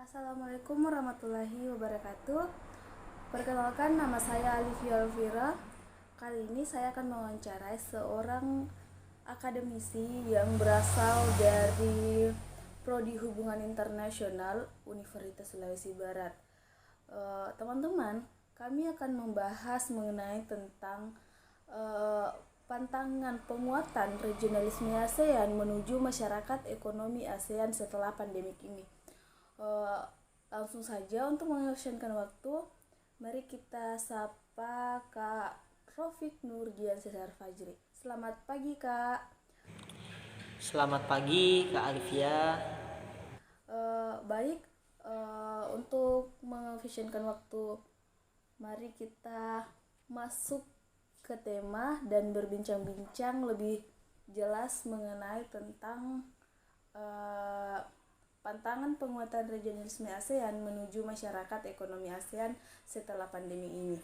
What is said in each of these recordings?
Assalamualaikum warahmatullahi wabarakatuh. Perkenalkan, nama saya Alivia Elvira. Kali ini saya akan mewawancarai seorang akademisi yang berasal dari Prodi Hubungan Internasional Universitas Sulawesi Barat. Teman-teman, kami akan membahas mengenai tentang pantangan penguatan regionalisme ASEAN menuju masyarakat ekonomi ASEAN setelah pandemik ini. Langsung saja untuk mengefisienkan waktu, mari kita sapa Kak Rofik Nurdian Cesar Fajri. Selamat pagi Kak. Selamat pagi Kak Alivia. Baik, untuk mengefisienkan waktu, mari kita masuk ke tema dan berbincang-bincang lebih jelas mengenai tentang pantangan penguatan regionalisme ASEAN menuju masyarakat ekonomi ASEAN setelah pandemi ini.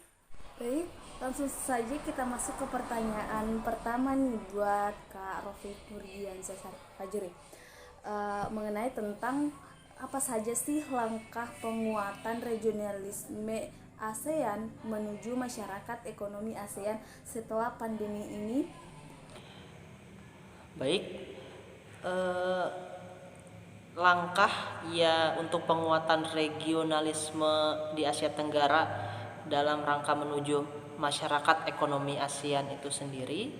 Baik, langsung saja kita masuk ke pertanyaan pertama nih buat Kak Rofik Nurdian Cesar Fajri. Mengenai tentang apa saja sih langkah penguatan regionalisme ASEAN menuju masyarakat ekonomi ASEAN setelah pandemi ini? Baik, langkah ya untuk penguatan regionalisme di Asia Tenggara dalam rangka menuju masyarakat ekonomi ASEAN itu sendiri,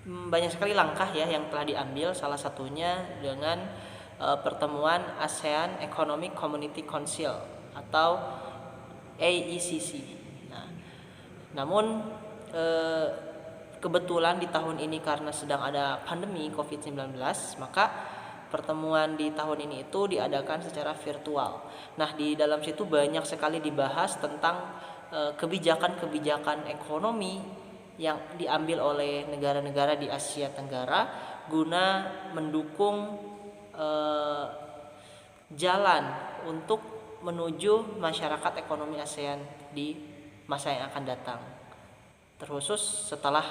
banyak sekali langkah ya yang telah diambil. Salah satunya dengan pertemuan ASEAN Economic Community Council atau AECC. Nah, namun kebetulan di tahun ini karena sedang ada pandemi COVID-19, maka pertemuan di tahun ini itu diadakan secara virtual. Nah, di dalam situ banyak sekali dibahas tentang kebijakan-kebijakan ekonomi yang diambil oleh negara-negara di Asia Tenggara guna mendukung jalan untuk menuju masyarakat ekonomi ASEAN di masa yang akan datang, terkhusus setelah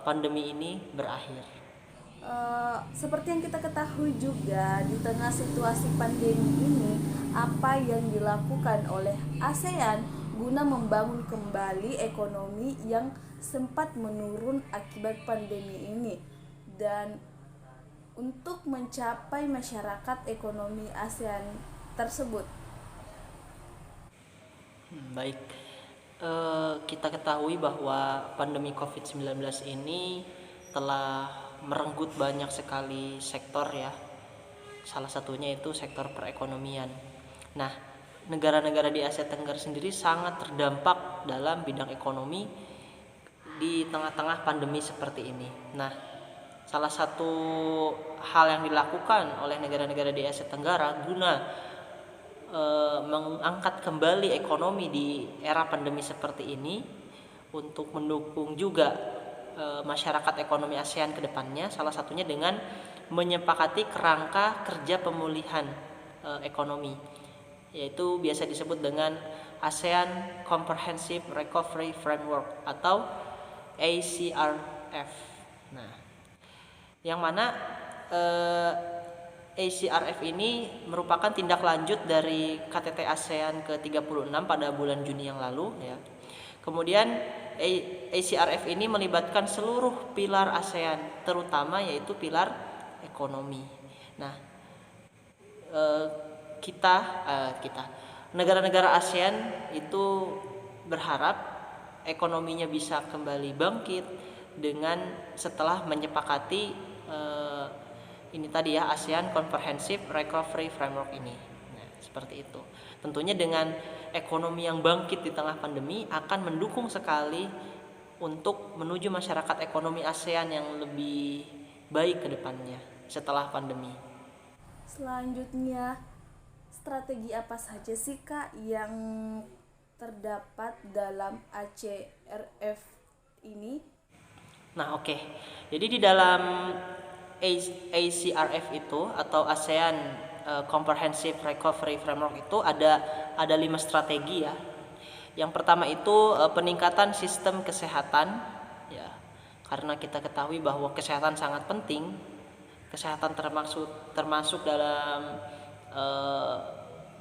pandemi ini berakhir. Seperti yang kita ketahui juga, di tengah situasi pandemi ini, apa yang dilakukan oleh ASEAN guna membangun kembali ekonomi yang sempat menurun akibat pandemi ini, dan untuk mencapai masyarakat ekonomi ASEAN tersebut. Baik, kita ketahui bahwa pandemi COVID-19 ini telah merenggut banyak sekali sektor ya. Salah satunya itu sektor perekonomian. Nah, negara-negara di Asia Tenggara sendiri sangat terdampak dalam bidang ekonomi di tengah-tengah pandemi seperti ini. Nah, salah satu hal yang dilakukan oleh negara-negara di Asia Tenggara guna mengangkat kembali ekonomi di era pandemi seperti ini untuk mendukung juga masyarakat ekonomi ASEAN ke depannya, salah satunya dengan menyepakati kerangka kerja pemulihan ekonomi, yaitu biasa disebut dengan ASEAN Comprehensive Recovery Framework atau ACRF. Nah, yang mana ACRF ini merupakan tindak lanjut dari KTT ASEAN ke-36 pada bulan Juni yang lalu ya. Kemudian ACRF ini melibatkan seluruh pilar ASEAN, terutama yaitu pilar ekonomi. Nah, kita negara-negara ASEAN itu berharap ekonominya bisa kembali bangkit dengan setelah menyepakati ini tadi ya, ASEAN Comprehensive Recovery Framework ini. Nah, seperti itu. Tentunya dengan ekonomi yang bangkit di tengah pandemi akan mendukung sekali untuk menuju masyarakat ekonomi ASEAN yang lebih baik ke depannya setelah pandemi. Selanjutnya, strategi apa saja sih Kak yang terdapat dalam ACRF ini? Nah, oke. Jadi di dalam ACRF itu atau ASEAN Comprehensive Recovery Framework itu ada 5 strategi ya. Yang pertama itu peningkatan sistem kesehatan ya. Karena kita ketahui bahwa kesehatan sangat penting. Kesehatan termasuk dalam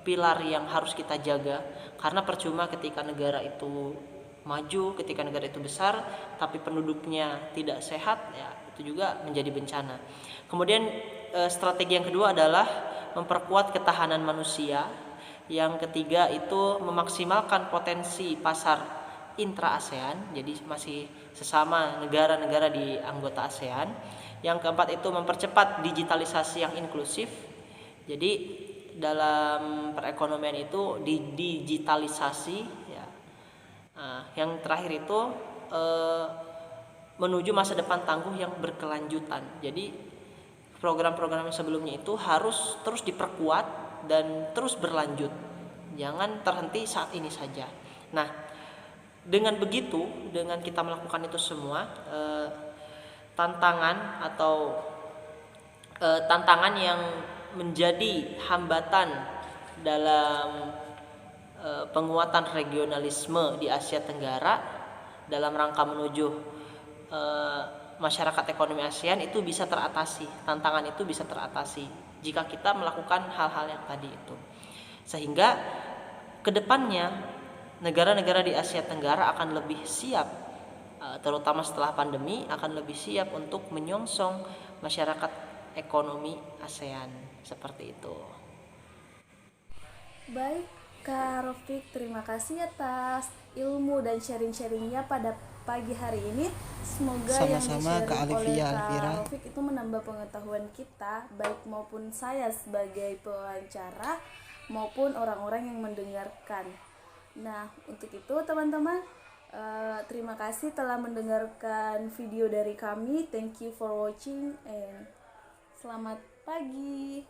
pilar yang harus kita jaga, karena percuma ketika negara itu maju, ketika negara itu besar tapi penduduknya tidak sehat, ya itu juga menjadi bencana. Kemudian strategi yang kedua adalah memperkuat ketahanan manusia. Yang ketiga itu memaksimalkan potensi pasar intra ASEAN, jadi masih sesama negara-negara di anggota ASEAN. Yang keempat itu mempercepat digitalisasi yang inklusif. Jadi dalam perekonomian itu digitalisasi, ya. Yang terakhir itu menuju masa depan tangguh yang berkelanjutan. Jadi program-program yang sebelumnya itu harus terus diperkuat dan terus berlanjut, jangan terhenti saat ini saja. Nah, dengan begitu, dengan kita melakukan itu semua, tantangan yang menjadi hambatan dalam penguatan regionalisme di Asia Tenggara dalam rangka menuju masyarakat ekonomi ASEAN itu bisa teratasi. Tantangan itu bisa teratasi jika kita melakukan hal-hal yang tadi itu, sehingga kedepannya negara-negara di Asia Tenggara akan lebih siap, terutama setelah pandemi, akan lebih siap untuk menyongsong masyarakat ekonomi ASEAN, seperti itu. Baik Kak Rofik, terima kasih atas ilmu dan sharing-sharingnya pada pagi hari ini. Semoga yang Sama-sama, di-sharing Kak Alivia, oleh Alvira. Kak Rofik itu menambah pengetahuan kita, baik maupun saya sebagai pewawancara maupun orang-orang yang mendengarkan. Nah, untuk itu teman-teman, terima kasih telah mendengarkan video dari kami. Thank you for watching and selamat pagi.